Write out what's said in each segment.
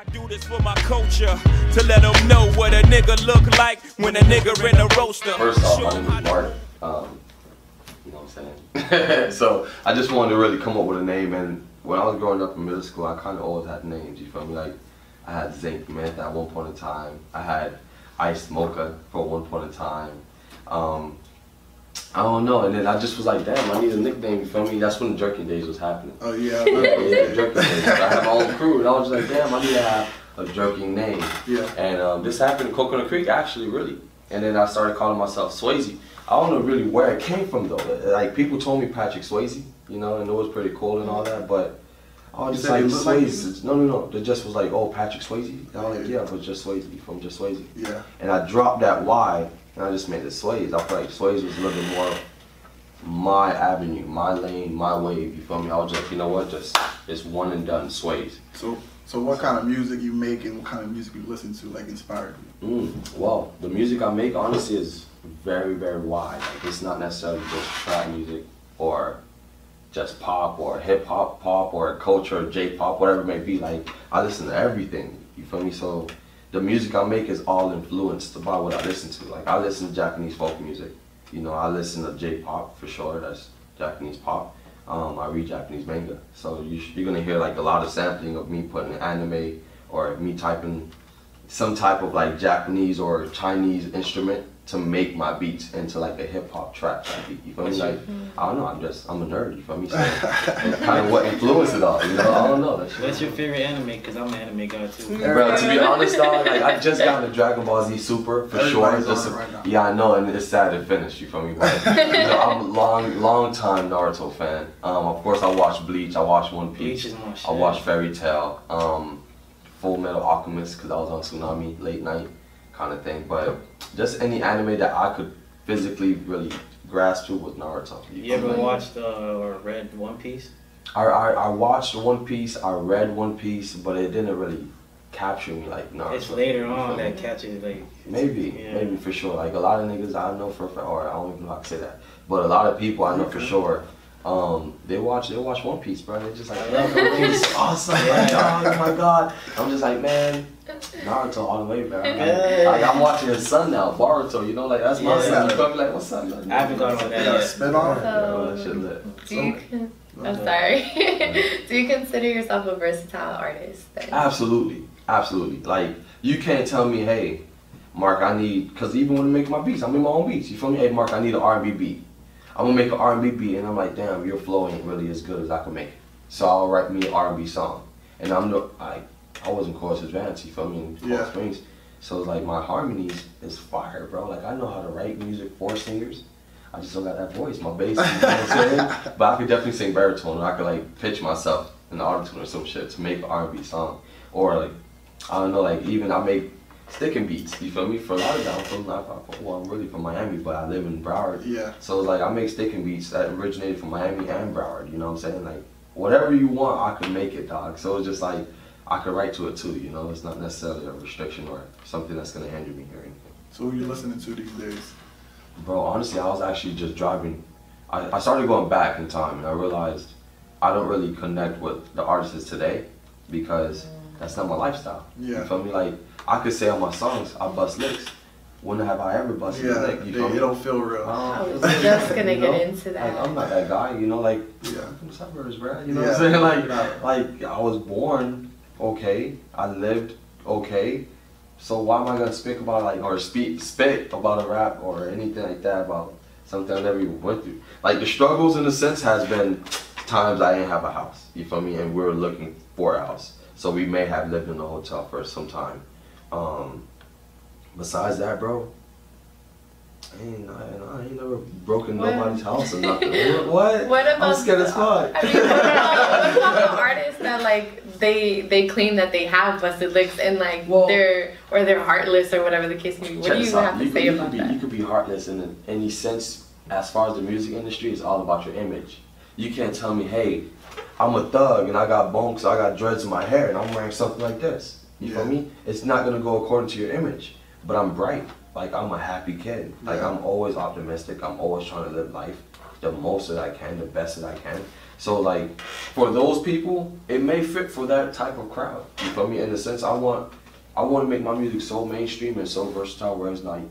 I do this for my culture, to let them know what a nigga look like when a nigga in a roaster. First off, my name is Mark. You know what I'm saying? So I just wanted to really come up with a name, and when I was growing up in middle school, I kind of always had names, you feel me? Like, I had Zinc Myth at one point in time. I had Iced Mocha for one point in time. I don't know, and then I just was like, damn, I need a nickname, you feel me? That's when the jerking days was happening. Oh yeah? Yeah, the jerking days. I had my own crew, and I was just like, damn, I need to have a jerking name. Yeah. And this happened in Coconut Creek, actually, really. And then I started calling myself Swaze. I don't know really where it came from, though. Like, people told me Patrick Swayze, you know, and it was pretty cool and all that, but I was just like, Swaze. No. It just was like, oh, Patrick Swayze? And I was like, yeah, but just Swayze, from just Swayze. Yeah. And I dropped that Y, and I just made it Swaze. I feel like Swaze was a little bit more my avenue, my lane, my wave, you feel me? I was just, you know what, just one and done, Swaze. So what kind of music you make and what kind of music you listen to, like, inspired you? Well, the music I make, honestly, is very, very wide. Like, it's not necessarily just trap music or just pop or hip-hop pop or culture or J-pop, whatever it may be. Like, I listen to everything, you feel me? So the music I make is all influenced by what I listen to. Like, I listen to Japanese folk music. You know, I listen to J-pop for sure, that's Japanese pop. I read Japanese manga. So you're gonna hear like a lot of sampling of me putting anime or me typing some type of like Japanese or Chinese instrument to make my beats into like a hip hop trap beat. You feel me? Like, I don't know, I'm a nerd, you feel me? So kind of what influenced it all, you know? I don't know. What's your favorite anime? Because I'm an anime guy too. Bro, to be honest though, like, I just got into Dragon Ball Z Super for sure. Yeah, I know, and it's sad it finished, you feel me? But you know, I'm a long time Naruto fan. Of course I watched Bleach, I watched One Piece, I watched Fairy Tail, Full Metal Alchemist, because I was on Tsunami late night kind of thing. But just any anime that I could physically really grasp to was Naruto. You ever watched or read One Piece? I watched One Piece, I read One Piece, but it didn't really capture me like Naruto. It's later on that catches like... Maybe for sure. Like, a lot of niggas I know for a fact, or I don't even know how to say that, but a lot of people I know for sure, they watch One Piece, bro. They're just like, I love One Piece, awesome, oh my god. I'm just like, man, Naruto all the way, man. Like, I'm watching his son now, Boruto, you know, like, that's my son. You probably like, what's up? Like, I haven't gone on that yet. Spin on? That shit lit. I'm sorry. Do you consider yourself a versatile artist then? Absolutely. Like, you can't tell me, hey, Mark, I need, because even when I make my beats, I make my own beats. You feel me? Hey, Mark, I need an R&B beat. I'm gonna make an R&B beat, and I'm like, damn, your flow ain't really as good as I can make it. So I'll write me an R&B song, and I was in chorus advanced, you feel me, in Coral Springs. So it's like, my harmonies is fire, bro. Like, I know how to write music for singers. I just don't got that voice, my bass, you know what I'm saying? But I could definitely sing baritone, and I could like pitch myself in the autotune or some shit to make an R&B song. Or like, I don't know, like, even I make sticking beats, you feel me? For a lot of them, I'm really from Miami, but I live in Broward. Yeah. So like, I make sticking beats that originated from Miami and Broward, you know what I'm saying? Like, whatever you want, I can make it, dog. So it's just like, I could write to it too, you know? It's not necessarily a restriction or something that's gonna hinder me or anything. So who are you listening to these days? Bro, honestly, I was actually just driving. I started going back in time, and I realized I don't really connect with the artists today because that's not my lifestyle. Yeah. You feel me? Like, I could say on my songs, I bust licks. When have I ever busted a lick? You feel me? It don't feel real. I was just gonna get into that. Like, I'm not that guy, you know, like, I'm from the suburbs, bro. You know what I'm saying? Like, I was born okay, I lived okay. So why am I gonna speak about like, or spit about a rap or anything like that about something I never even went through? Like, the struggles in a sense has been times I didn't have a house, you feel me? And we were looking for a house. So we may have lived in a hotel for some time. Besides that, bro, I ain't never broken nobody's house or nothing. What? What about, I'm scared as fuck. I mean, what about the artists that like they claim that they have busted licks and like they're heartless or whatever the case may be? What do you have to say about that? You could be heartless in any sense. As far as the music industry, it's all about your image. You can't tell me, hey, I'm a thug and I got bones, I got dreads in my hair and I'm wearing something like this. You feel me? It's not gonna go according to your image. But I'm bright. Like, I'm a happy kid. Like, I'm always optimistic. I'm always trying to live life the most that I can, the best that I can. So like, for those people, it may fit for that type of crowd. You feel me? In the sense, I want to make my music so mainstream and so versatile, where it's like,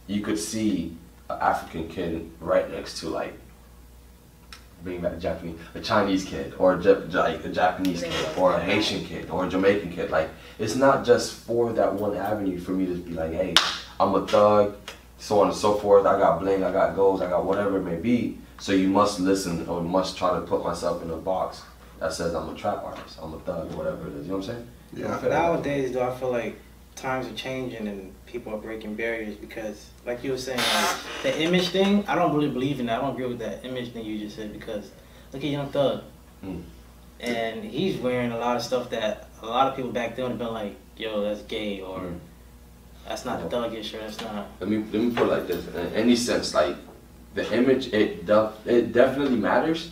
you could see an African kid right next to like, bring back Japanese, a Chinese kid, or like a Japanese kid, or a Haitian kid, or a Jamaican kid. Like, it's not just for that one avenue for me to be like, hey, I'm a thug, so on and so forth. I got bling, I got goals, I got whatever it may be. So you must listen or must try to put myself in a box that says I'm a trap artist, I'm a thug, or whatever it is. You know what I'm saying? Yeah. Nowadays, though, I feel like times are changing and people are breaking barriers because, like you were saying, like, the image thing, I don't really believe in that. I don't agree with that image thing you just said because look at Young Thug. And he's wearing a lot of stuff that a lot of people back then would have been like, yo, that's gay, or that's not thuggish, or that's not. Let me put it like this. In any sense, like, the image, it definitely matters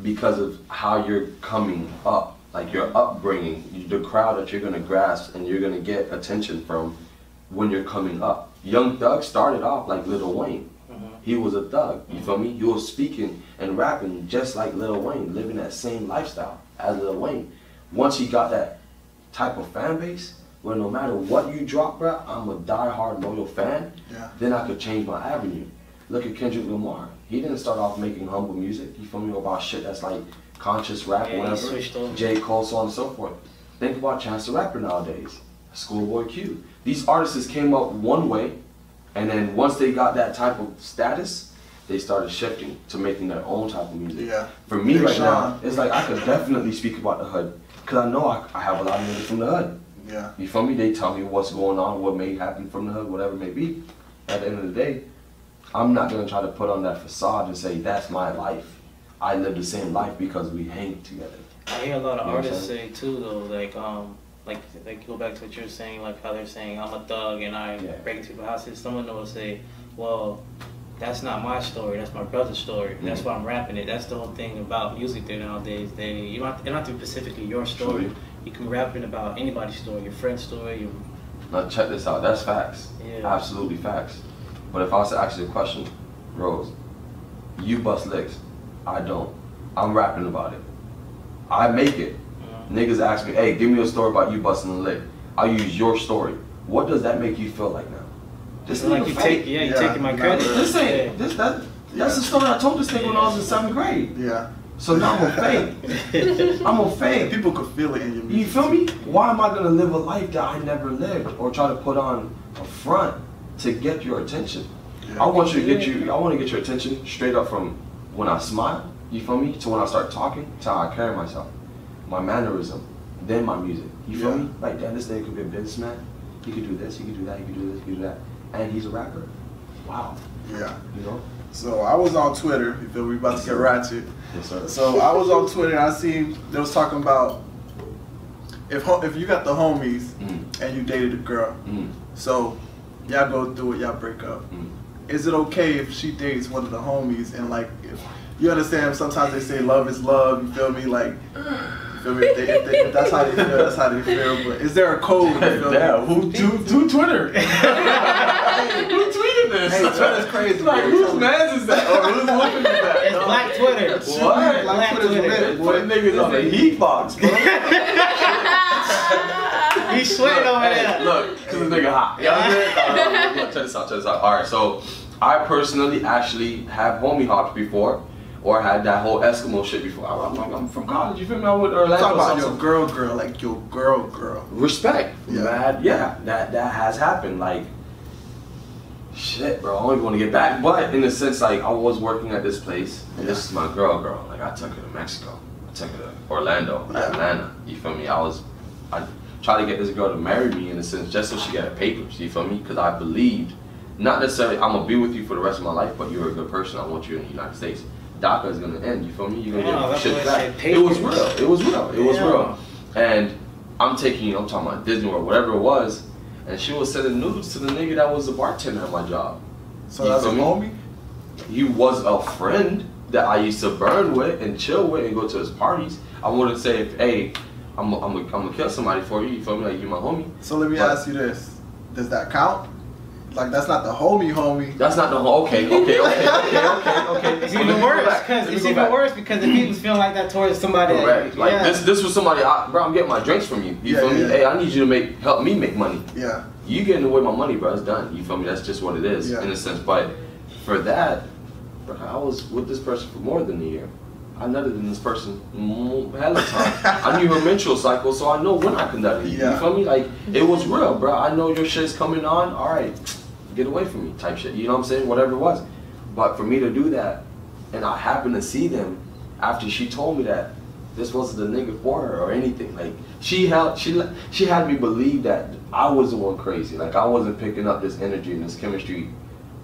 because of how you're coming up, like your upbringing, the crowd that you're gonna grasp and you're gonna get attention from when you're coming up. Young Thug started off like Lil Wayne. He was a thug, you feel me? He was speaking and rapping just like Lil Wayne, living that same lifestyle as Lil Wayne. Once he got that type of fan base, where no matter what you drop, bro, I'm a die-hard loyal fan, then I could change my avenue. Look at Kendrick Lamar. He didn't start off making humble music, you feel me, about shit that's like conscious rap or whatever. J. Cole, so on and so forth. Think about Chance the Rapper nowadays. Schoolboy Q. These artists came up one way, and then once they got that type of status, they started shifting to making their own type of music. Yeah. For me right now, it's like I could definitely speak about the hood, because I know I have a lot of music from the hood. Yeah. You feel me? They tell me what's going on, what may happen from the hood, whatever it may be. At the end of the day, I'm not going to try to put on that facade and say, that's my life. I live the same life because we hang together. I hear a lot of artists say too, though, like go back to what you were saying, like how they're saying, I'm a thug and I break into people's houses. Someone will say, well, that's not my story, that's my brother's story. That's why I'm rapping it. That's the whole thing about music there nowadays. It don't have to be specifically your story. Sure. You can rap it about anybody's story, your friend's story. Now check this out, that's facts. Yeah. Absolutely facts. But if I was to ask you a question, Rose, you bust licks, I don't. I'm rapping about it. I make it. Niggas ask me, hey, give me a story about you busting a lick. I'll use your story. What does that make you feel like now? This like you taking my credit. This ain't, that's the story I told this nigga when I was in 7th grade. Yeah. So now I'm a fake. I'm a fake. People could feel it in your music. You feel me? Why am I gonna live a life that I never lived or try to put on a front to get your attention? Yeah. I want to get your attention straight up from when I smile, you feel me, to when I start talking, to how I carry myself. My mannerism, then my music. You feel me? Like, damn, this nigga could be a businessman. He could do this, he could do that, he could do this, he could do that. And he's a rapper. Wow. Yeah. You know? So I was on Twitter, you feel me, about to get ratchet. Yes, sir. So I was on Twitter and I seen they was talking about if you got the homies and you dated a girl, so y'all go through it, y'all break up. Is it okay if she dates one of the homies and like, if you understand, sometimes they say love is love, you feel me, like, you feel me, if that's how they feel, that's how they feel, but is there a code, you feel me? Who Twitter? Who tweeted this? Hey, Twitter's crazy. Like, whose man's is that? Or who's looking at that? It's Black Twitter. What? Black Twitter. Put niggas on the heat box, bro. He's sweating over there. Look, cause this nigga hot. Look, check this out, check this out. Alright, so I personally actually have homie hops before, or had that whole Eskimo shit before. I'm from college, you feel me? I went to Orlando. Talk about your girl, like your girl. Respect. Mad, that has happened. Like, shit, bro, I don't even want to get back. But in the sense, like, I was working at this place, and this is my girl. Like, I took her to Mexico. I took her to Orlando, Atlanta. You feel me? I tried to get this girl to marry me in a sense, just so she got her papers. You feel me? Because I believed, not necessarily I'm gonna be with you for the rest of my life, but you're a good person. I want you in the United States. DACA is gonna end. You feel me? You're gonna get shit back. It was real. It was real. And I'm talking about Disney World, whatever it was. And she was sending nudes to the nigga that was the bartender at my job. So that's a homie? He was a friend that I used to burn with and chill with and go to his parties. I wouldn't say, hey, I'm gonna kill somebody for you. You feel me? Like, you my homie. So let me ask you this: does that count? like that's not the homie. That's not the okay. It's even worse because if he was feeling like that towards somebody, correct. Like this was somebody, bro. I'm getting my drinks from you. You feel me? Hey, I need you to help me make money. Yeah. You getting away my money, bro. It's done. You feel me? That's just what it is in a sense. But for that, bro, I was with this person for more than a year. I nutted in this person hella time. I knew her menstrual cycle, so I know when I can nut. You feel me? Like, it was real, bro. I know your shit's coming on. All right, get away from me type shit. You know what I'm saying? Whatever it was. But for me to do that, and I happened to see them after she told me that this wasn't the nigga for her or anything. Like, she had me believe that I was the one crazy. Like, I wasn't picking up this energy and this chemistry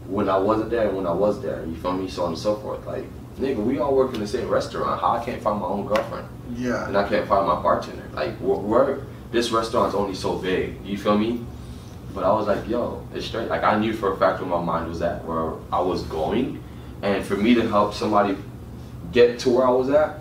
when I wasn't there and when I was there. You feel me? So on and so forth. Like, nigga, we all work in the same restaurant. How I can't find my own girlfriend? Yeah. And I can't find my bartender. Like, this restaurant's only so big. You feel me? But I was like, yo, it's straight. Like, I knew for a fact where my mind was at, where I was going. And for me to help somebody get to where I was at,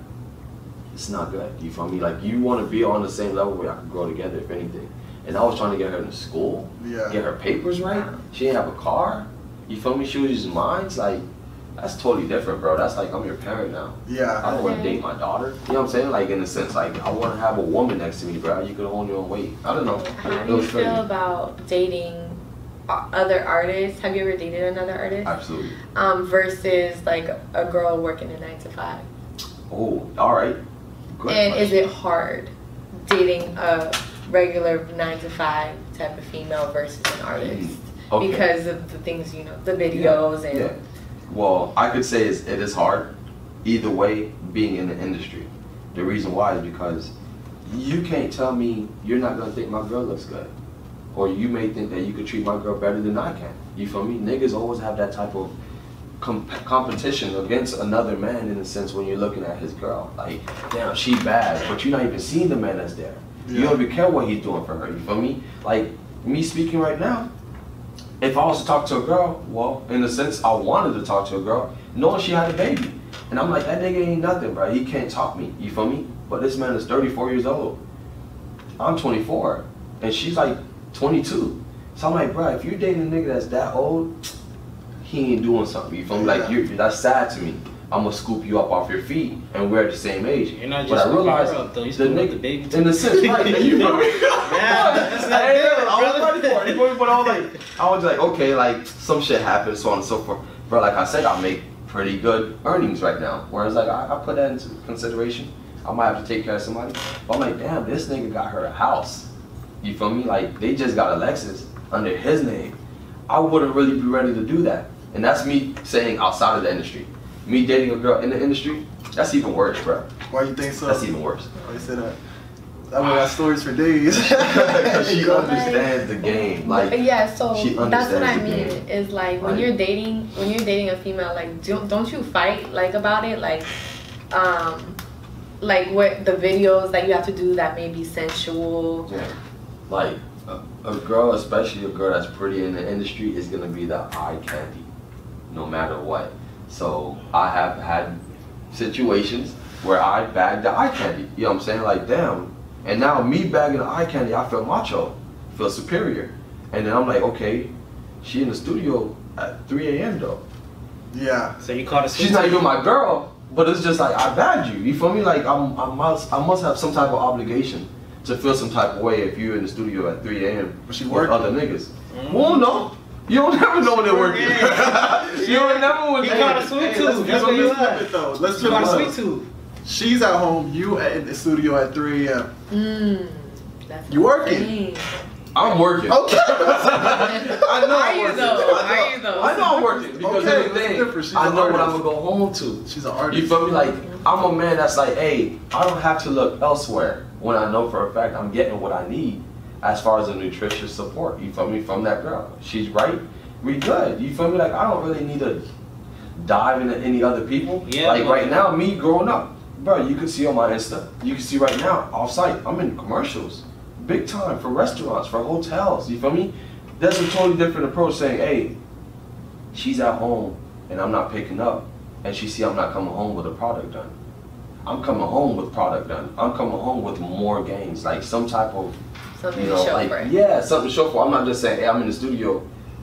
it's not good. You feel me? Like, you want to be on the same level where I could grow together, if anything. And I was trying to get her into school, get her papers right. She didn't have a car. You feel me? She was using mines. Like, that's totally different, bro. That's like, I'm your parent now. Yeah. I don't want to date my daughter. You know what I'm saying? Like, in a sense, like, I want to have a woman next to me, bro. You could own your own weight. I don't know. How do you feel about dating other artists? Have you ever dated another artist? Absolutely. Versus, like, a girl working a 9 to 5? Oh, all right. Good and question. Is it hard dating a regular 9 to 5 type of female versus an artist? Okay. Because of the things, you know, the videos and... Yeah. Well, I could say it is hard, either way, being in the industry. The reason why is because you can't tell me you're not going to think my girl looks good. Or you may think that you could treat my girl better than I can. You feel me? Niggas always have that type of competition against another man in a sense when you're looking at his girl. Like, damn, she bad, but you're not even seeing the man that's there. You don't even care what he's doing for her, you feel me? Like, me speaking right now, if I was to talk to a girl, well, in a sense, I wanted to talk to a girl, knowing she had a baby. And I'm like, that nigga ain't nothing, bro. He can't talk me, you feel me? But this man is 34 years old. I'm 24, and she's like 22. So I'm like, bro, if you're dating a nigga that's that old, he ain't doing something, you feel me? Like, that's sad to me. I'm gonna scoop you up off your feet, and we're at the same age. You're not just scooping her up, though. You're scooping up the baby too. In a sense, right? You know me? That's not good, I was ready for it. But I was like, okay, like, some shit happened, so on and so forth. Bro, like I said, I make pretty good earnings right now. Whereas, like, I put that into consideration. I might have to take care of somebody. But I'm like, damn, this nigga got her a house. You feel me? Like, they just got a Lexus under his name. I wouldn't really be ready to do that. And that's me saying outside of the industry. Me dating a girl in the industry, that's even worse, bro. Why you think so? That's even worse. Why you say that? I would have stories for days. Because she understands the game. Like, yeah, so that's what I mean. Is like when you're dating a female, like don't you fight like about it, like what the videos that you have to do that may be sensual. Yeah. Like a girl, especially a girl that's pretty in the industry, is gonna be the eye candy, no matter what. So I have had situations where I bagged the eye candy. You know what I'm saying? Like, damn. And now me bagging the eye candy, I feel macho, feel superior. And then I'm like, okay, she in the studio at 3 a.m. though. Yeah. So you caught a She's not even my girl, but it's just like, I bagged you. You feel me? Like, I must have some type of obligation to feel some type of way if you're in the studio at 3 a.m. with other niggas. Well, no. You don't never know when they're working. You don't never when they're working. He caught a sweet tooth. That's what you at. Let's flip it, sweet tooth. She's at home, you in the studio at 3 a.m. You working? I'm working. Okay. I know. Are you though? I know I'm working because here's the thing. I know what I'm gonna go home to. She's an artist. You feel me? Like, I'm a man that's like, hey, I don't have to look elsewhere when I know for a fact I'm getting what I need as far as a nutritious support. You feel me? From that girl. She's right. We good. You feel me? Like, I don't really need to dive into any other people. Yeah, like right now, me growing up, bro, you can see on my Insta, you can see right now, off site, I'm in commercials. Big time for restaurants, for hotels, you feel me? That's a totally different approach saying, hey, she's at home and I'm not picking up, and she see I'm not coming home with a product done. I'm coming home with product done. I'm coming home with more gains, like some type of, something to show like, for it. Yeah, something to show for. I'm not just saying, hey, I'm in the studio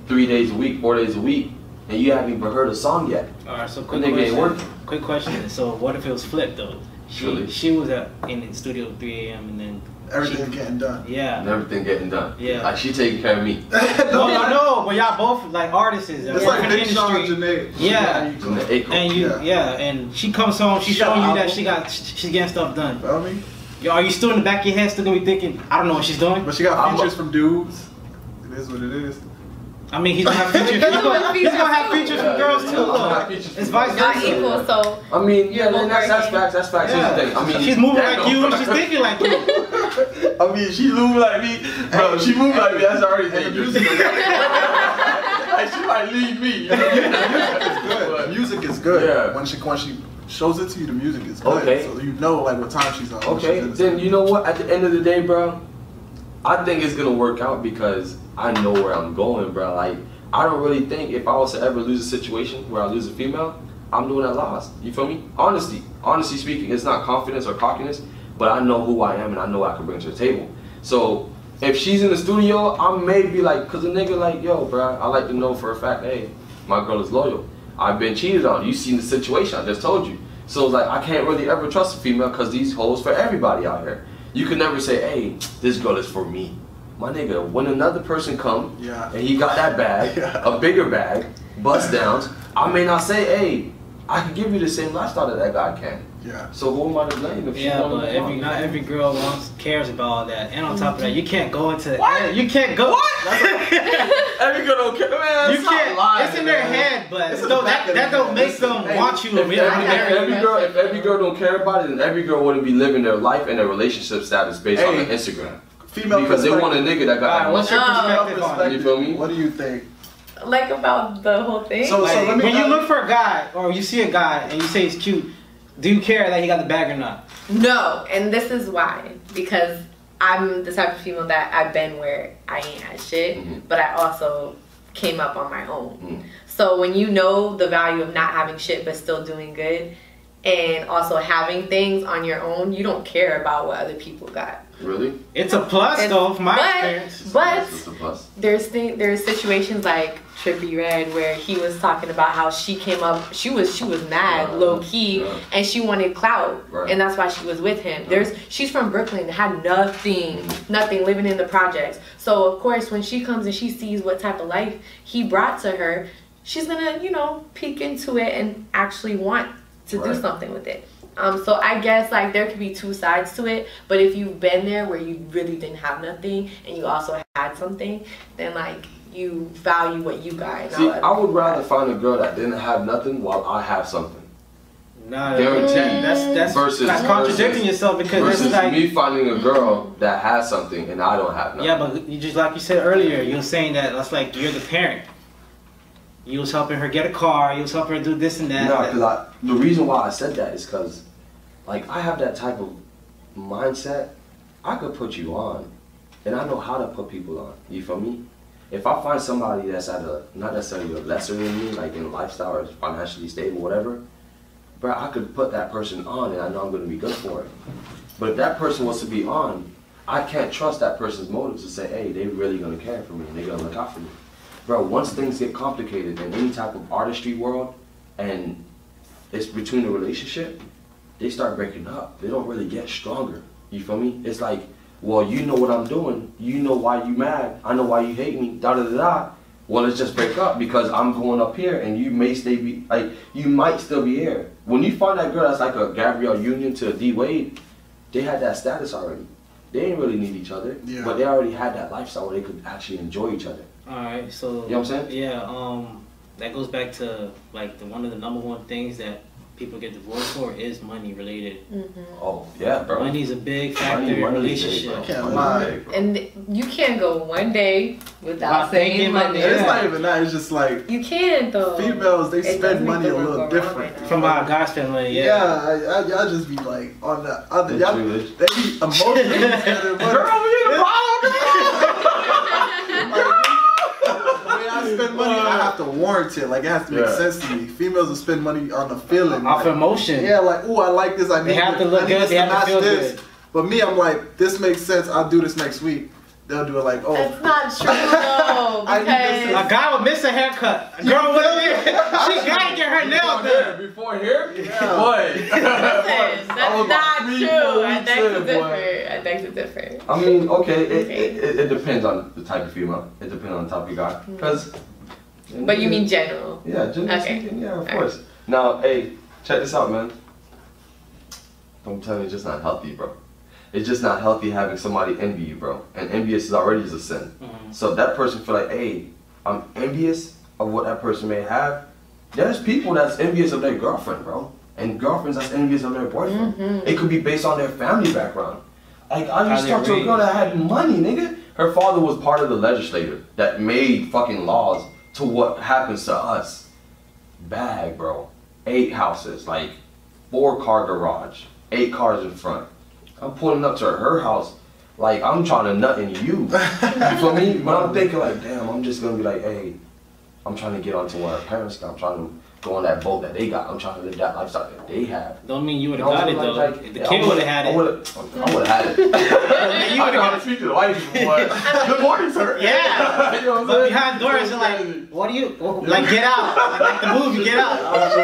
3 days a week, 4 days a week, and you haven't even heard a song yet. All right, so The nigga ain't working. quick question. So what if it was flipped though? Really? She was in the studio at 3 a.m. and then Everything getting done. yeah. And everything getting done. Yeah. Like, she taking care of me. No, but y'all both like artists. It's like in the Big Sean and industry. Janae. Yeah. From the Acre. And you, Yeah. and she comes home, she's She got showing you an that album. she's getting stuff done. Feel me? Yo, are you still in the back of your head still gonna be thinking, I don't know what she's doing? But she got features from dudes. It is what it is. I mean, he's gonna have features. He's gonna have features from girls too. Though. It's vice Not versa. equal, so I mean, yeah, Both that's working. facts. That's facts. Here's the thing. I mean, she's moving that like you, don't- and she's thinking like you. I mean, she moving like me, bro. She moving like me. That's already dangerous. Like, she might leave me. You know? Good. Music is good. Yeah. When she shows it to you, the music is good. Okay. So you know like what time she's on. when Okay, she's in the then you know what? At the end of the day, bro, I think it's gonna work out because I know where I'm going, bro. Like, I don't really think if I was to ever lose a situation where I lose a female, I'm doing that loss. You feel me? Honestly speaking, it's not confidence or cockiness, but I know who I am and I know what I can bring to the table. So if she's in the studio, I may be like, cause a nigga like, yo, bro, I like to know for a fact, hey, my girl is loyal. I've been cheated on. You seen the situation? I just told you. So it's like I can't really ever trust a female because these hoes for everybody out here. You can never say, hey, this girl is for me. My nigga, when another person come and he got that bag, a bigger bag, bust downs, I may not say, hey, I can give you the same lifestyle that that guy can. Yeah. So who am I to blame if she Yeah, wanna but move on? not every girl cares about all that. And on top of that, you can't go into What? You can't go. What? Every girl don't care, man. You can't. Lying, It's in their man. head, but It's it in don't, the back that of that their don't head. make them Hey, want you. If every Marry you. girl don't care about it, then every girl wouldn't be living their life and their relationship status based on Hey. their Instagram. Female Because they want a nigga that got that Alright, what's money. your perspective on it? You feel me? What do you think? like about the whole thing. So Like, let me when you look for a guy or you see a guy and you say he's cute, do you care that he got the bag or not? No, and this is why. Because I'm the type of female that I've been where I ain't had shit, but I also came up on my own. So when you know the value of not having shit but still doing good, and also having things on your own, you don't care about what other people got. Really? It's a plus though, from my but, experience. But It's a plus. there's situations like Trippie Redd where he was talking about how she came up, she was mad, low key, and she wanted clout, and that's why she was with him. She's from Brooklyn, had nothing, living in the projects. So of course when she comes and she sees what type of life he brought to her, she's gonna, peek into it and actually want to do something with it. So I guess like there could be two sides to it, but if you've been there where you really didn't have nothing and you also had something, then like you value what you got. See, I would rather find a girl that didn't have nothing while I have something. Nah, Guaranteed. that's Versus- contradicting versus- yourself because Versus it's like me finding a girl that has something and I don't have nothing. yeah, but you just like you said earlier, you're saying that that's like you're the parent. You was helping her get a car. You was helping her do this and that. No, because the reason why I said that is because, like, I have that type of mindset. I could put you on, and I know how to put people on. You feel me? If I find somebody that's at a, not necessarily a lesser than me, like in lifestyle or financially stable, whatever, bro, I could put that person on, and I know I'm going to be good for it. But if that person wants to be on, I can't trust that person's motives to say, hey, they really going to care for me, and they're going to look out for me. Bro, once things get complicated in any type of artistry world and it's between a relationship, they start breaking up. They don't really get stronger. You feel me? It's like, well, you know what I'm doing. You know why you mad. I know why you hate me. Da da da da. Well, let's just break up because I'm going up here and you may you might still be here. When you find that girl that's like a Gabrielle Union to a D Wade, they had that status already. They didn't really need each other, but they already had that lifestyle where they could actually enjoy each other. Alright, so you know what I'm saying? Yeah, that goes back to like one of the number one things that people get divorced for is money related. Oh yeah, bro. Money's a big factor in a relationship. I can't lie. And you can't go one day without saying money. It's not even that. It's just like You can though. females. They It spend does make money the a world little go round different. right now. From how guys spend money, Y'all just be like on the other. Y'all, True. they be emotionally together. Girl, we in the When I spend money, I have to warrant it. Like it has to make sense to me. Females will spend money on the feeling. off like, emotion. yeah, like ooh, I like this. I need They have this, to look I need good, this they have to match feel this. good. But me, I'm like, this makes sense. I'll do this next week. they'll do it like, oh. That's not true though. I need this Because A guy would miss a haircut. A girl would she gotta get her nails done. Before here? Yeah. Boy. listen, that's not true. I beg to boy. differ. I beg to differ. I mean, okay, it depends on the type of female. It depends on the type of guy. Because. But you mean general? Yeah, general Okay. speaking, yeah, of All course. Now, hey, check this out, man. Don't tell me it's just not healthy, bro. It's just not healthy having somebody envy you, bro. And envious is already a sin. So if that person feel like, hey, I'm envious of what that person may have. There's people that's envious of their girlfriend, bro. And girlfriends that's envious of their boyfriend. It could be based on their family background. Like, I used to talk to a girl that had money, nigga. Her father was part of the legislature that made fucking laws to what happens to us. Bag, bro. 8 houses, like 4-car garage, 8 cars in front. I'm pulling up to her house like I'm trying to nut in you. You feel me? But I'm thinking like, damn, I'm just gonna be like, hey, I'm trying to get onto what her parents got. I'm trying to go on that boat that they got. I'm trying to live that lifestyle that they have. Don't mean you would You have know got it what I'm though. saying? Like, If the yeah, kid would have had I it. would have had it. I know how to speak to the wife, boy. Good morning, sir. Yeah. You know what I'm But saying? behind doors are like, what do you like? Get out! Like the movie, Get Out.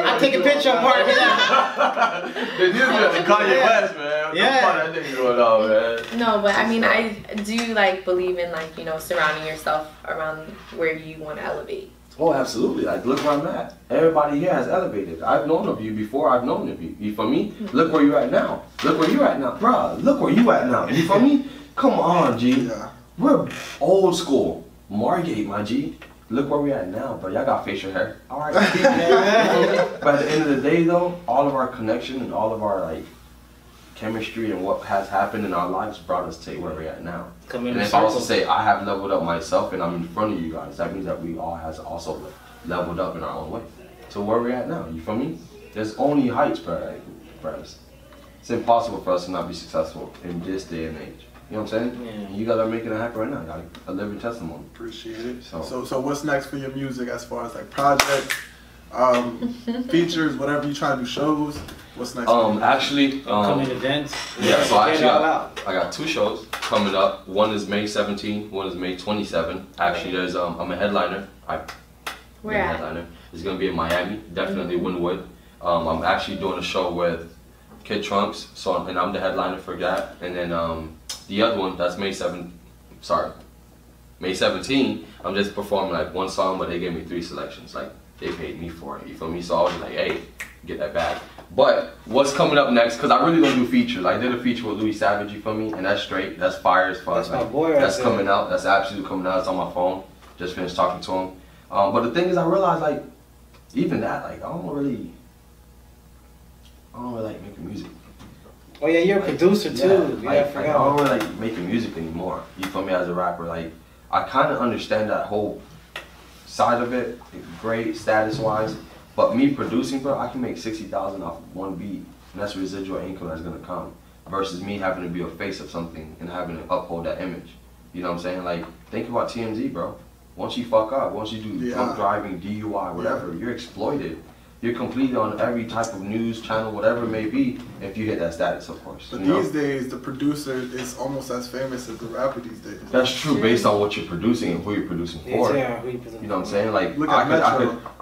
I take a picture of part. Get out. They did that to Kanye West, man. Yeah. That thing going on, man. No, but I mean, I do like believe in like, you know, surrounding yourself around where you want to elevate. Oh, absolutely. Like, look where I'm at. Everybody here has elevated. I've known of you before I've known of you. You feel me? Look where you're at now. Look where you're at now. Bruh, look where you at now. You feel me? Come on, G. Yeah. We're old school. Margate, my G. Look where we at now, bro. Y'all got facial hair. All right. But at the end of the day, though, all of our connection and all of our, like, chemistry and what has happened in our lives brought us to where we're at now. And if I also say I have leveled up myself and I'm in front of you guys, that means that we all has also leveled up in our own way. So where we're at now, you feel me? There's only heights, bro. Like, friends. It's impossible for us to not be successful in this day and age. You know what I'm saying? Yeah. And you guys are making it happen right now. You got a living testimony. Appreciate it. So- So what's next for your music as far as like projects, features, whatever you trying to do, shows? What's next? for you? Actually, Coming events. yeah, so I Get actually it all got, out. I got 2 shows coming up. One is May 17, one is May 27. Actually, there's I'm a headliner. Where at? Headliner. It's gonna be in Miami, definitely Wynwood. I'm actually doing a show with Kid Trunks, and I'm the headliner for that. And then the other one, that's May 17. I'm just performing like 1 song, but they gave me 3 selections. Like they paid me for it. You feel me? So I was like, hey, get that back. But what's coming up next? Cause I really don't do features. I did a feature with Louis Savage, you feel me? And that's straight. That's fire as fuck. That's my like, boy right That's there. coming out. That's absolutely coming out. It's on my phone. Just finished talking to him. But the thing is, I realized like, even that, like, I don't really like making music. Oh yeah, you're a producer too. Yeah, I I forgot. don't really like making music anymore. You feel me? As a rapper, like, I kind of understand that whole side of it, great status-wise. But me producing, bro, I can make 60,000 off of 1 beat, and that's residual income that's gonna come. Versus me having to be a face of something and having to uphold that image. You know what I'm saying? Like, think about TMZ, bro. Once you fuck up, once you do drunk driving, DUI, whatever, you're exploited. You're completely on every type of news channel, whatever it may be, if you hit that status, of course. But you know? these days, the producer is almost as famous as the rapper these days. That's true based on what you're producing and who you're producing for. Yeah, who you present You know what I'm saying? Like, Look at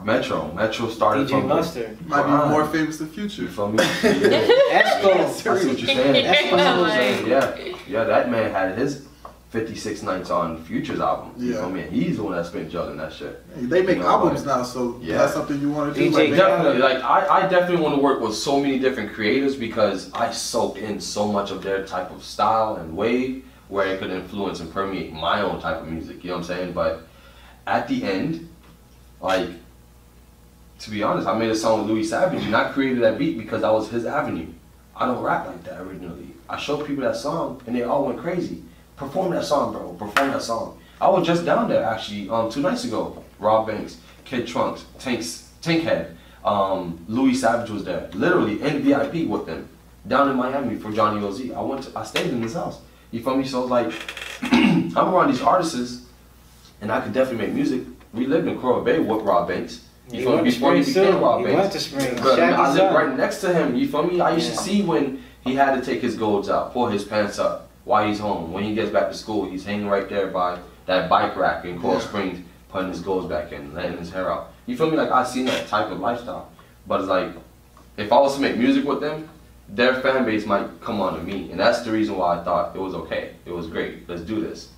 Metro started DJ from Mustard. Might be more famous than You Future. feel me? Yeah. Esco. I see what you're saying. That's I see what you're like- saying. Yeah, that man had his 56 nights on Future's album. You Yeah. feel me? He's the one that's been juggling that shit. They make You know, albums like- now, so Yeah. that's something you want to do. DJ Like, Definitely, like I definitely want to work with so many different creators because I soak in so much of their type of style and wave where it could influence and permeate my own type of music. You know what I'm saying? But at the end, like, to be honest, I made a song with Louis Savage and I created that beat because that was his avenue. I don't rap like that originally. I showed people that song and they all went crazy. Perform that song, bro. Perform that song. I was just down there actually 2 nights ago. Rob Banks, Kid Trunks, Tankhead, Louis Savage was there. Literally in VIP with them. Down in Miami for Johnny OZ. I stayed in his house. You feel me? So it's like I'm around these artists and I could definitely make music. We lived in Coral Bay with Rob Banks. You feel me? Before he became Rob He Banks. went to Spring. But I Shaggy's lived son. right next to him, you feel me? I used to see when he had to take his golds out, pull his pants up. while he's home. When he gets back to school, he's hanging right there by that bike rack in Coral Springs, putting his goals back in, letting his hair out. You feel me? Like, I've seen that type of lifestyle. But it's like, if I was to make music with them, their fan base might come on to me. And that's the reason why I thought it was okay. It was great. Let's do this.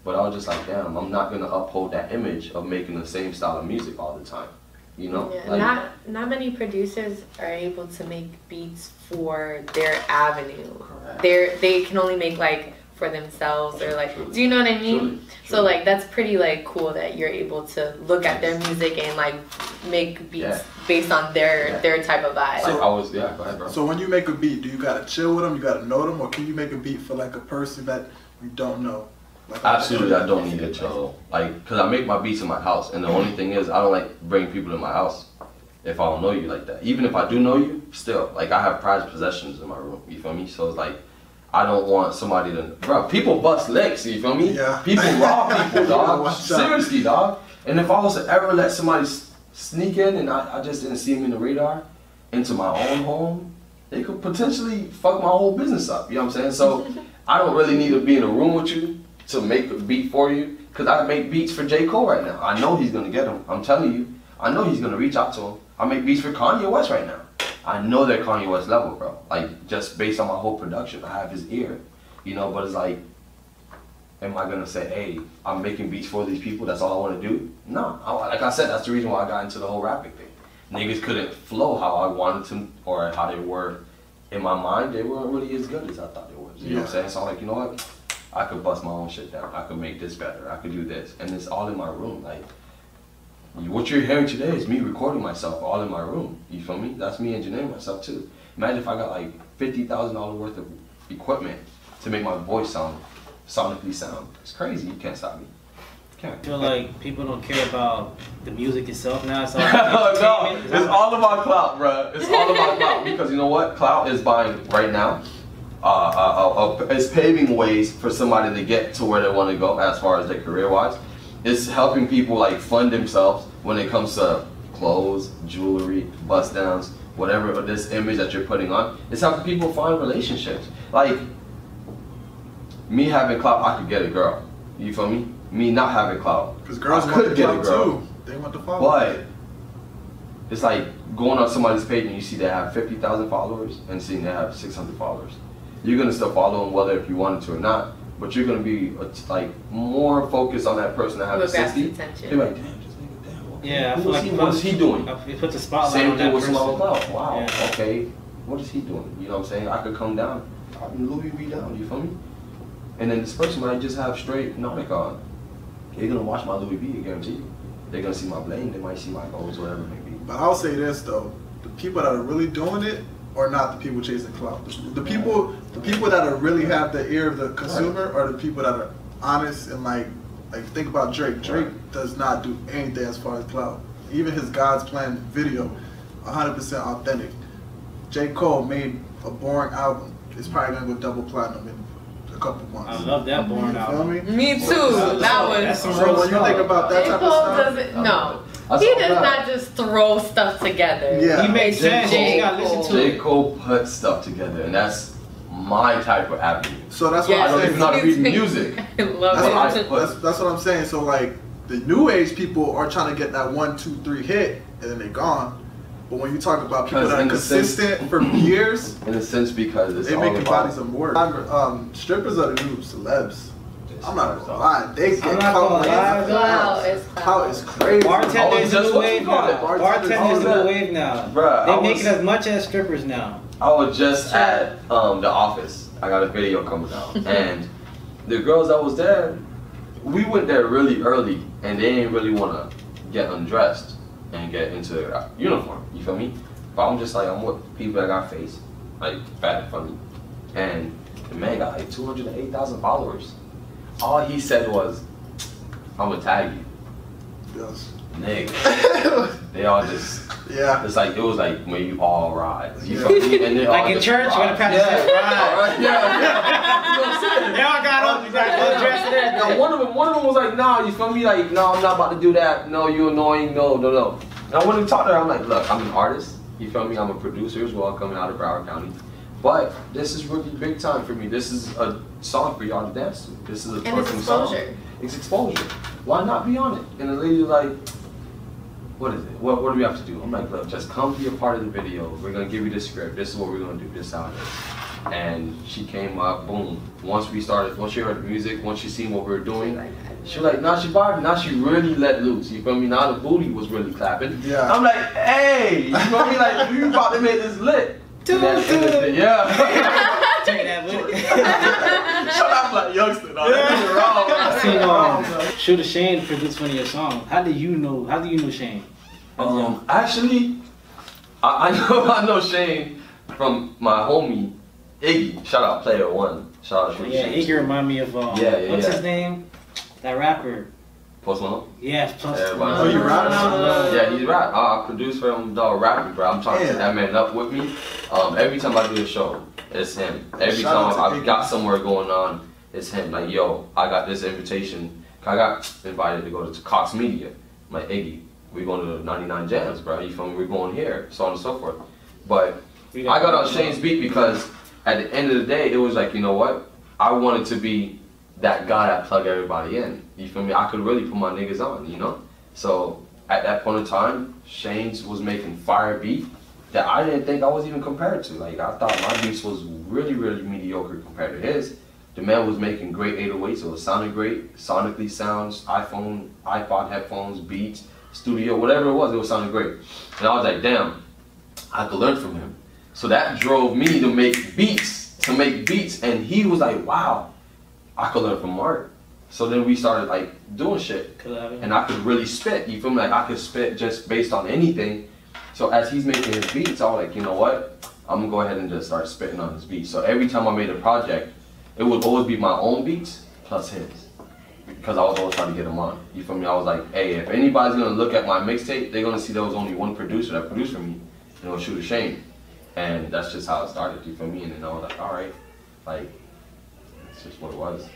But I was just like, damn, I'm not going to uphold that image of making the same style of music all the time. You know? Yeah, like, not many producers are able to make beats for their avenue. Correct. They can only make like for themselves or like, Truly. do you know what I mean? Truly. So like that's pretty like cool that you're able to look at their music and like make beats based on their type of vibe. Like, go ahead, bro. So when you make a beat, do you gotta chill with them? You gotta know them, or can you make a beat for like a person that you don't know? Like, Absolutely, I don't need to chill. Like, cause I make my beats in my house, and the only thing is, I don't like bring people to my house if I don't know you like that. Even if I do know you, still, like, I have prized possessions in my room. You feel me? So it's like, I don't want somebody to, bro. People bust legs. You feel me? Yeah. People rob people, dog. Watch out. Seriously, dog. And if I was to ever let somebody sneak in and I just didn't see them in the radar into my own home, they could potentially fuck my whole business up. You know what I'm saying? So I don't really need to be in a room with you to make a beat for you, because I make beats for J. Cole right now. I know he's gonna get them. I'm telling you. I know he's gonna reach out to him. I make beats for Kanye West right now. I know they're Kanye West level, bro. Like, just based on my whole production, I have his ear. You know, but it's like, am I gonna say, hey, I'm making beats for these people, that's all I wanna do? No. Like I said, that's the reason why I got into the whole rapping thing. Niggas couldn't flow how I wanted to, or how they were in my mind. They weren't really as good as I thought they was. You know what I'm saying? So I'm like, you know what? I could bust my own shit down. I could make this better. I could do this. And it's all in my room. Like, what you're hearing today is me recording myself all in my room. You feel me? That's me engineering myself too. Imagine if I got like $50,000 worth of equipment to make my voice sonically sound. It's crazy. You can't stop me. I feel like people don't care about the music itself now. It's all no, it's all about clout, bro. It's all about clout, because you know what? Clout is buying right now. It's paving ways for somebody to get to where they want to go as far as their career-wise. It's helping people like fund themselves when it comes to clothes, jewelry, bust downs, whatever this image that you're putting on. It's helping people find relationships. Like, me having clout, I could get a girl. You feel me? Me not having clout, because girls I want could the get a clout girl. too. They want the follow. But it's like going on somebody's page and you see they have 50,000 followers and seeing they have 600 followers. You're gonna still follow them whether if you wanted to or not, but you're gonna be like more focused on that person that has 60. You're like, damn, this nigga, damn. Okay. Yeah, I feel like what is he doing? It puts a spotlight Same on thing that with person. Small Cloud. Wow. Yeah. Okay. What is he doing? You know what I'm saying? I could come down. I'll be Louis V down. You feel me? And then this person might just have straight Nautica on. They're gonna watch my Louis V. I guarantee you. They're gonna see my bling. They might see my goals, whatever it may be. But I'll say this though: the people that are really doing it are not the people chasing clout. The people that are really have the ear of the consumer are the people that are honest and like think about Drake. Drake does not do anything as far as clout. Even his God's Plan video, 100% authentic. J. Cole made a boring album. It's probably gonna go double platinum in a couple months. I love that boring You feel album. me? Me too. That was. That's some So real when you stuff. think about that J. type Cole of stuff, doesn't. No. That's He all does right. not just throw stuff together. Yeah. He makes J. sense. Cole- You gotta listen to J. it. Cole put stuff together, and that's my type of avenue. so that's I what Yes. I'm don't even saying. know how to read music. I love That's it. what, that's what I'm saying. So like the new age people are trying to get that 1, 2, 3 hit, and then they're gone. But when you talk about people Because that are in the sense- consistent for years, In a sense, because it's they all making about bodies of work. Strippers are the new celebs. I'm not gonna lie, they get I'm not gonna lie, Clout is Clout is crazy. Bartender is just the what wave you call it. now. Bartender Bartender is is the that. wave now. Bruh, They I make was- it as much as strippers now. I was just at The Office. I got a video coming out, and the girls that was there, we went there really early, and they didn't really want to get undressed and get into their uniform. You feel me? But I'm just like, I'm with people that got face, like fat and funny, and the man got like 208,000 followers. All he said was, "I'm gonna tag you." Yes. Nigga. They all just. Yeah. It's like, it was like when you all rise. You Yeah. feel me? And they all Like in just church, when the rise. pastor Yeah. says, "Rise." Yeah. You know what I'm saying? They all got up, you got undressed and Now, everything. one of them was like, "Nah, you feel me? Like, no, I'm not about to do that. No, you annoying. No. Now, when we talked to her, I'm like, look, I'm an artist. You feel me? I'm a producer as well, coming out of Broward County. But this is really big time for me. This is a song for y'all to dance to. This is a And it's twerking song. exposure. It's exposure. Why not be on it? And the lady's like, what is it? What do we have to do? I'm like, look, just come be a part of the video. We're gonna give you the script. This is what we're gonna do. This is how it is. And she came up, boom. Once she heard the music, once she seen what we were doing, she was like, now she vibing. Now she really let loose. You feel me? Now the booty was really clapping. Yeah. I'm like, hey, you feel me? Like, you about to make this lit. Yeah. Take that with it. Shut up, like youngster. Dog. That I seen Shooter Shane produced one of your songs. How do you know Shane? Actually, I know Shane from my homie Iggy. Shout out Player One. Shout out Shooter Shane. Iggy remind me of what's his name? That rapper. Post Malone? Yes, Post Malone. Oh, you rap? Yeah, he's rap. I produce for him, dog, rapping, bro. I'm trying to set that man up with me. Every time I do a show, it's him. Every time I've got somewhere going on, it's him. Like, yo, I got this invitation. I got invited to go to Cox Media. I'm like, Iggy, we going to the 99 Jams, bro. You feel me? We're going here, so on and so forth. But I got on Shane's beat because at the end of the day, it was like, you know what? I wanted to be that guy that plug everybody in. You feel me? I could really put my niggas on, you know? So at that point in time, Shane's was making fire beat that I didn't think I was even compared to. Like, I thought my beats was really, really mediocre compared to his. The man was making great 808s, so it sounded great, sonically sounds, iPhone, iPod headphones, beats, studio, whatever it was sounding great. And I was like, damn, I could learn from him. So that drove me to make beats, and he was like, wow, I could learn from Mark. So then we started like doing shit. And I could really spit, you feel me? Like I could spit just based on anything. So as he's making his beats, I was like, you know what? I'm gonna go ahead and just start spitting on his beats. So every time I made a project, it would always be my own beats plus his. Because I was always trying to get him on. You feel me? I was like, hey, if anybody's gonna look at my mixtape, they're gonna see there was only one producer that produced for me. You know, Shooter Shane. And that's just how it started, you feel me? And then I was like, alright, like, it's just what it was.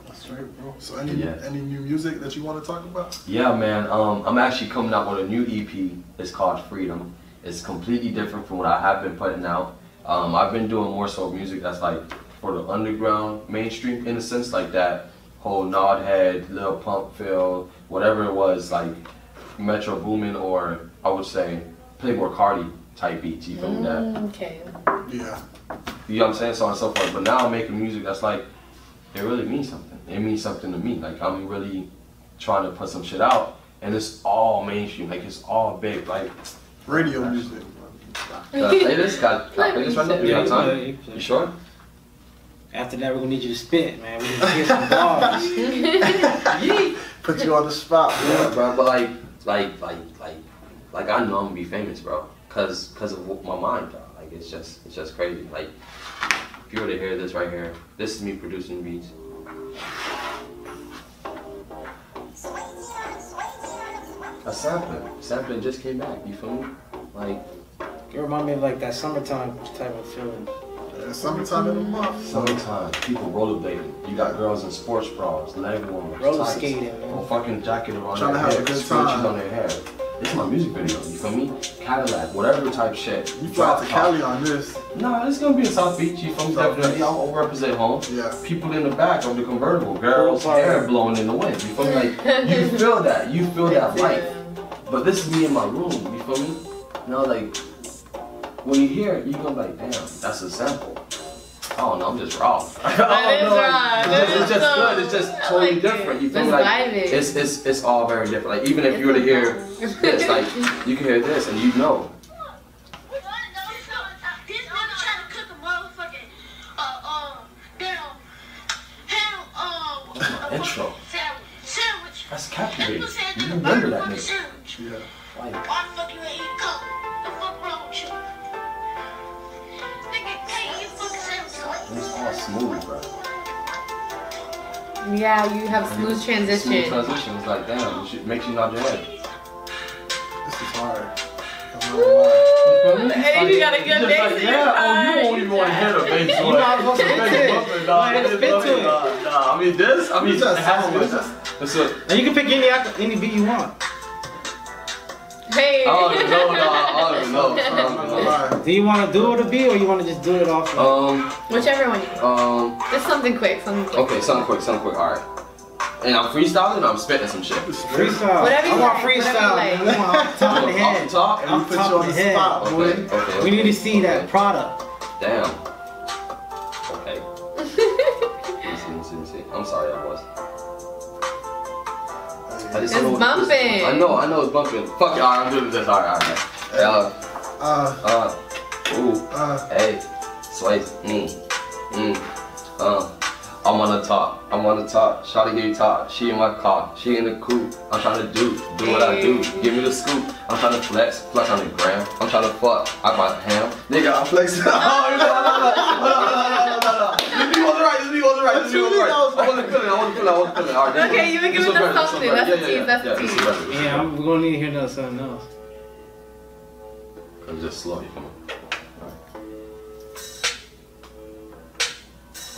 That's right, bro. So any new music that you want to talk about? Yeah, man. I'm actually coming out with a new EP. It's called Freedom. It's completely different from what I have been putting out. I've been doing more so music that's like for the underground mainstream in a sense, like that whole Nod Head, Lil Pump feel, whatever it was, like Metro Boomin or I would say Playboy Cardi type beats. You feel me? That? Okay. Yeah. You know what I'm saying? So on and so forth. But now I'm making music that's like, it really means something. It means something to me. Like I'm really trying to put some shit out, and it's all mainstream. Like it's all big. Like radio music. Can I play this? Can I play this right now? You have time? You sure? After that, we're gonna need you to spit, man. We're gonna get some bars. Put you on the spot, bro. Yeah, bro. But like I know I'm gonna be famous, bro. Cause of my mind, bro. Like it's just crazy. Like if you were to hear this right here, this is me producing beats. A sampling just came back. You feel me? Like You remind me of like that summertime type of feeling. Yeah, summertime in the month. Summertime, people rollerblading. You got girls in sports bras, leg warmers, Roller tights, skating, man. a fucking jacket around Trying their to have head, a good scrunchies time. on their hair. This is my music video, you feel me? Cadillac, whatever type shit. You fly to Cali on this. Nah, this is gonna be in South Beach, you feel me? South Definitely, Beach. I'll represent home. Yeah. People in the back of the convertible, girls' hair blowing in the wind, you feel me? Like, you feel that life. But this is me in my room, you feel me? You know, like, when you hear it, you're gonna be like, damn, that's a sample. I don't know, I'm just raw. It's just good, it's just totally different. You feel me? Like, it's all very different. Like, even if you were to hear this, like, you can hear this and you know. Intro. That's captivating. You remember that nigga. Yeah. Like, and it's all smooth, bro. Yeah, you have smooth transition. Smooth transition. It's like, damn, it makes you nod your head. This is hard. And you got a good bass. Like, yeah, oh, you won't even want to hear the bass. You might as well spit to it. Nah, I mean, this, I mean, it has to be this. Now you can pick any beat you want. Hey. I don't even know, dog. I don't even know. Do you want to do it a beat or you want to just do it off? Whichever one you want. Just something quick. Okay, something quick. All right. And I'm freestyling or I'm spitting some shit? Freestyle. Whatever you I want like, freestyle. whatever you Man. I want off the top of the head. Off the top? And we put you on the head. spot, boy. Okay. We need to see that product. Damn. Okay. Let me see. I'm sorry, I was. It's bumping. I know it's bumping. Fuck it, alright, I'm doing this. Alright. Hey, Swaze. I'm on the top. Shawty give you top. She in my car. She in the coupe. I'm trying to do what I do. Give me the scoop. I'm trying to flex on the gram. I'm trying to fuck. I bought ham. Nigga, I'm flexing. No. This nigga was right. I wasn't feeling. All right, Okay, you were giving us something. That's the tease. Yeah, we're gonna need to hear something else. I'm just slow, you come on.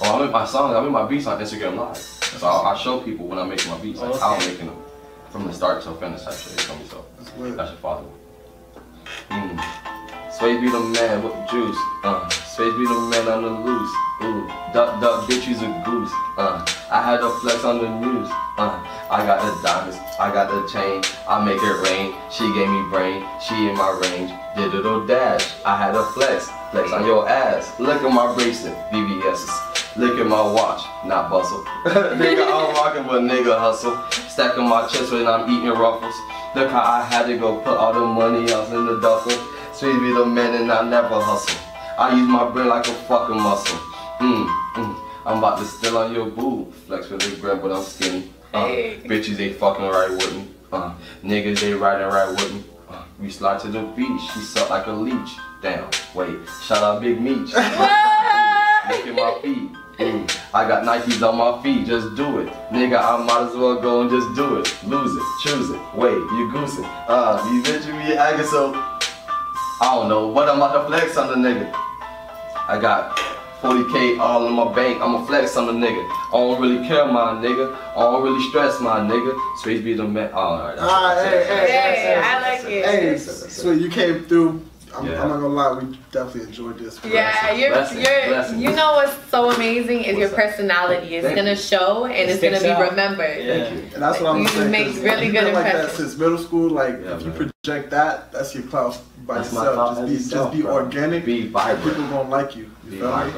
Oh, I make my beats on Instagram Live. So I show people when I'm making my beats, like how I'm making them. From the start to finish, actually. You feel me? So that should follow. Swaze be the man with the juice. Swaze be the man on the loose. Ooh, duck, bitch, you's a goose. I had a flex on the news. I got the diamonds, I got the chain. I make it rain. She gave me brain. She in my range. Digital dash. I had a flex on your ass. Look at my bracelet, VVS's. Look at my watch, not bustle. Nigga, I'm rockin', but nigga hustle. Stacking my chest when I'm eating ruffles. Look how I had to go put all the money else in the duffel. Swaze be the man and I never hustle. I use my brain like a fucking muscle. I'm about to steal on your boo. Flex with the grip, but I'm skinny. Bitches, they fucking right with me. Niggas, they riding right with me. We slide to the beach, she suck like a leech. Damn, wait, shout out Big Meech. Look at my feet. I got Nikes on my feet, just do it. Nigga, I might as well go and just do it. Lose it, choose it, wait, you goose it. You bitch me acting so, I don't know, but I'm about to flex on the nigga. I got 40K all in my bank, I'ma flex on the nigga. I don't really care, my nigga. I don't really stress, my nigga. Swaze be the man. Alright, hey, I like it. Hey, so you came through. I'm not gonna lie, we definitely enjoyed this. Yeah, you know what's so amazing is your personality. It's gonna show and it's gonna be remembered. Thank you. And that's what I'm saying. You make really good impressions. Like that since middle school, like if you project that, that's your clout by yourself. Just be organic. Be vibrant. People gonna like you. You feel me?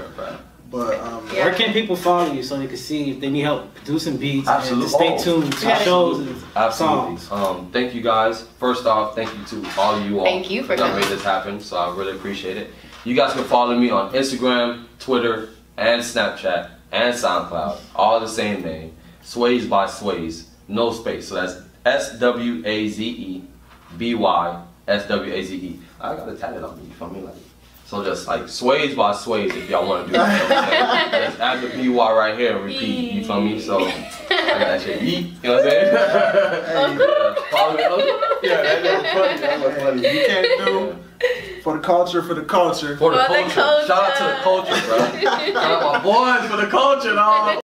But where can people follow you so they can see if they need help producing beats and to stay tuned to shows and songs? Thank you guys. First off, thank you to all of you all. Thank you for that made this happen. So I really appreciate it. You guys can follow me on Instagram, Twitter, and Snapchat and SoundCloud. All the same name. Swaze by Swaze. No space. So that's SWAZEBYSWAZE. I gotta tag it on me. You feel me? Like. So just like Swaze by Swaze if y'all want to do that. Just add the BY right here and repeat. You feel me? So I got that shit. Eat. You know what I'm saying? Yeah, that's funny. That's funny. You can't do for the culture. For the culture. Shout out to the culture, bro. Shout out my boys for the culture, dog.